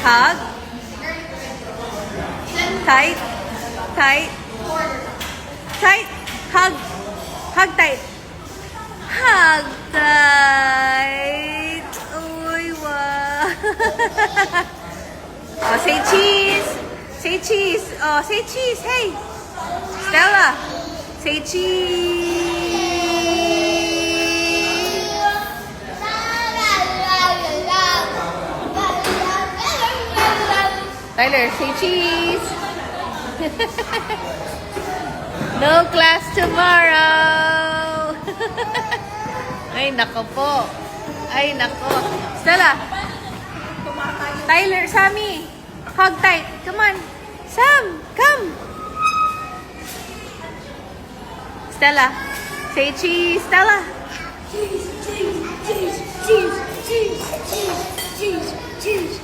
Hug. Tight. Tight. Tight. Hug. Hug tight. Hug tight. Uy, wow. Oh, say cheese. Say cheese. Oh, say cheese. Hey. Stella. Say cheese. Tyler, say cheese. No class tomorrow. Ay, nako po. Ay, nako. Stella. Tyler, Sammy. Hug tight. Come on. Sam, come. Stella. Say cheese. Stella. Cheese, cheese, cheese, cheese, cheese, cheese, cheese, cheese.